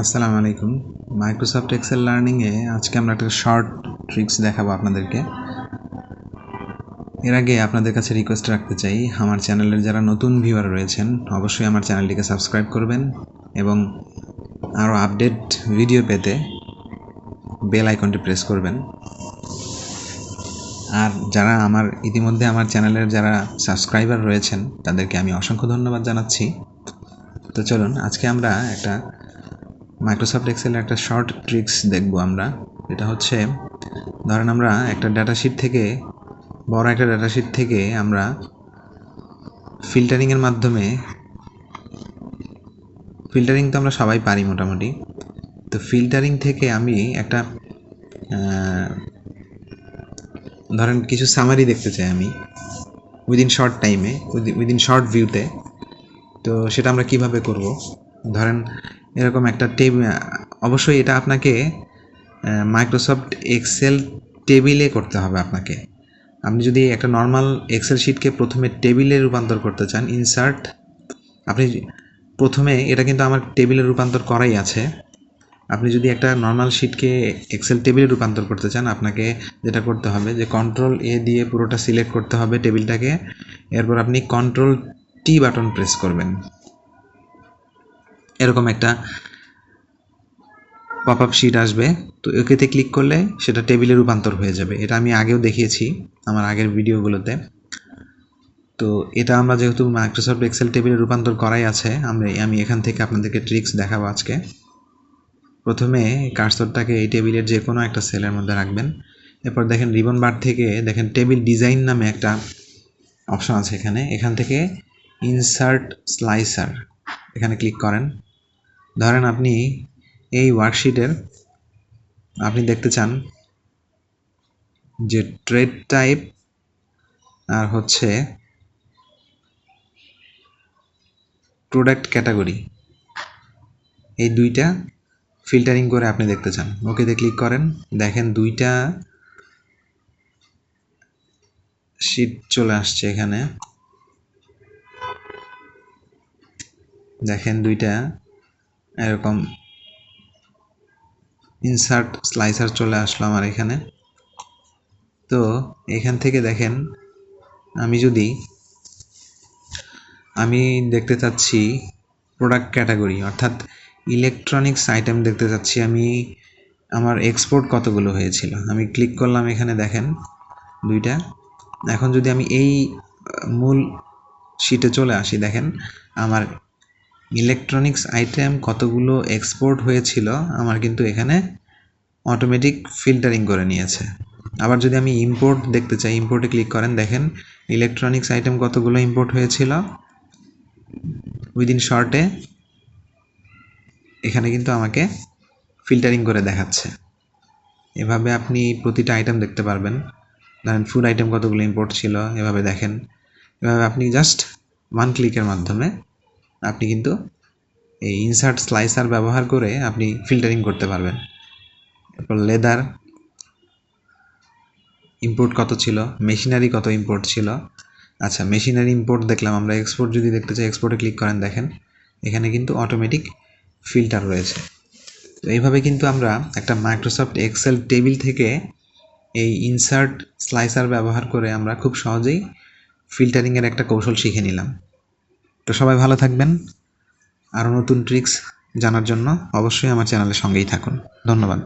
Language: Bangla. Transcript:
আসসালামু আলাইকুম। মাইক্রোসফট এক্সেল লার্নিংয়ে আজকে আমরা একটা শর্ট ট্রিক্স দেখাবো আপনাদেরকে। এর আগে আপনাদের কাছে রিকোয়েস্ট রাখতে চাই, আমার চ্যানেলের যারা নতুন ভিউয়ার রয়েছেন অবশ্যই আমার চ্যানেলটিকে সাবস্ক্রাইব করবেন এবং আরও আপডেট ভিডিও পেতে বেল আইকনটি প্রেস করবেন। আর যারা ইতিমধ্যে আমার চ্যানেলের যারা সাবস্ক্রাইবার রয়েছেন তাদেরকে আমি অসংখ্য ধন্যবাদ জানাচ্ছি। তো চলুন আজকে আমরা একটা মাইক্রোসফট এক্সেলের একটা শর্ট ট্রিক্স দেখব আমরা। এটা হচ্ছে, ধরেন আমরা একটা ডাটাশিট থেকে, বড় একটা ডাটাশিট থেকে আমরা ফিল্টারিংয়ের মাধ্যমে, ফিল্টারিং তো আমরা সবাই পারি মোটামুটি, তো ফিল্টারিং থেকে আমি একটা ধরেন কিছু সামারি দেখতে চাই আমি উইদিন শর্ট টাইমে, উইদিন শর্ট ভিউতে। তো সেটা আমরা কিভাবে করব? ধরেন এরকম একটা অবশ্যই এটা আপনাকে মাইক্রোসফট এক্সেল টেবিলে করতে হবে আপনাকে। আপনি যদি একটা নর্মাল এক্সেল শিটকে প্রথমে টেবিলে রূপান্তর করতে চান, ইনসার্ট, আপনি প্রথমে, এটা কিন্তু আমার টেবিলে রূপান্তর করাই আছে। আপনি যদি একটা নর্মাল শিটকে এক্সেল টেবিলে রূপান্তর করতে চান, আপনাকে যেটা করতে হবে যে কন্ট্রোল এ দিয়ে পুরোটা সিলেক্ট করতে হবে টেবিলটাকে, এরপর আপনি কন্ট্রোল টি বাটন প্রেস করবেন। এরকম একটা পপ আপ শিট আসবে, তো ওকেতে ক্লিক করলে সেটা টেবিলে রূপান্তর হয়ে যাবে। এটা আমি আগেও দেখিয়েছি আমার আগের ভিডিওগুলোতে। তো এটা আমরা যেহেতু মাইক্রোসফট এক্সেল টেবিলে রূপান্তর করাই আছে, আমি এখান থেকে আপনাদেরকে ট্রিক্স দেখাবো আজকে। প্রথমে কার্সরটাকে এই টেবিলের যে কোনো একটা সেলের মধ্যে রাখবেন। এরপর দেখেন রিবন বার থেকে দেখেন টেবিল ডিজাইন নামে একটা অপশন আছে এখান থেকে ইনসার্ট স্লাইসার, এখানে ক্লিক করেন। ধরেন আপনি এই ওয়ার্কশিটের আপনি দেখতে চান যে ট্রেড টাইপ আর হচ্ছে প্রোডাক্ট ক্যাটাগরি, এই দুইটা ফিল্টারিং করে আপনি দেখতে চান। ওকেতে ক্লিক করেন, দেখেন দুইটা শিট চলে আসছে এখানে। দেখেন দুইটা এরকম ইনসার্ট স্লাইসার চলে আসলো আমার এখানে। তো এখান থেকে দেখেন আমি দেখতে চাচ্ছি প্রোডাক্ট ক্যাটাগরি, অর্থাৎ ইলেকট্রনিক্স আইটেম দেখতে চাচ্ছি আমি। আমার এক্সপোর্ট কতগুলো হয়েছিল, আমি ক্লিক করলাম এখানে, দেখেন দুইটা। এখন যদি আমি এই মূল শিটে চলে আসি, দেখেন আমার ইলেকট্রনিক্স আইটেম কতগুলো এক্সপোর্ট হয়েছিল আমার কিন্তু এখানে অটোমেটিক ফিল্টারিং করে নিয়েছে। আবার যদি আমি ইম্পোর্ট দেখতে চাই, ইম্পোর্টে ক্লিক করেন, দেখেন ইলেকট্রনিক্স আইটেম কতগুলো ইম্পোর্ট হয়েছিল উইদিন শর্টে, এখানে কিন্তু আমাকে ফিল্টারিং করে দেখাচ্ছে। এভাবে আপনি প্রতিটা আইটেম দেখতে পারবেন। ধরেন ফুড আইটেম কতগুলো ইম্পোর্ট ছিল, এভাবে দেখেন। এভাবে আপনি জাস্ট ওয়ান ক্লিকের মাধ্যমে আপনি কিন্তু এই ইনসার্ট স্লাইসার ব্যবহার করে আপনি ফিল্টারিং করতে পারবেন। এরপর লেদার ইম্পোর্ট কত ছিল, মেশিনারি কত ইম্পোর্ট ছিল। আচ্ছা, মেশিনারি ইম্পোর্ট দেখলাম আমরা। এক্সপোর্ট যদি দেখতে চাই, এক্সপোর্টে ক্লিক করেন, দেখেন এখানে কিন্তু অটোমেটিক ফিল্টার রয়েছে। তো এইভাবে কিন্তু আমরা একটা মাইক্রোসফট এক্সেল টেবিল থেকে এই ইনসার্ট স্লাইসার ব্যবহার করে আমরা খুব সহজেই ফিল্টারিংয়ের একটা কৌশল শিখে নিলাম। তো সবাই ভালো থাকবেন। আরও নতুন ট্রিক্স জানার জন্য অবশ্যই আমার চ্যানেলের সঙ্গেই থাকুন। ধন্যবাদ।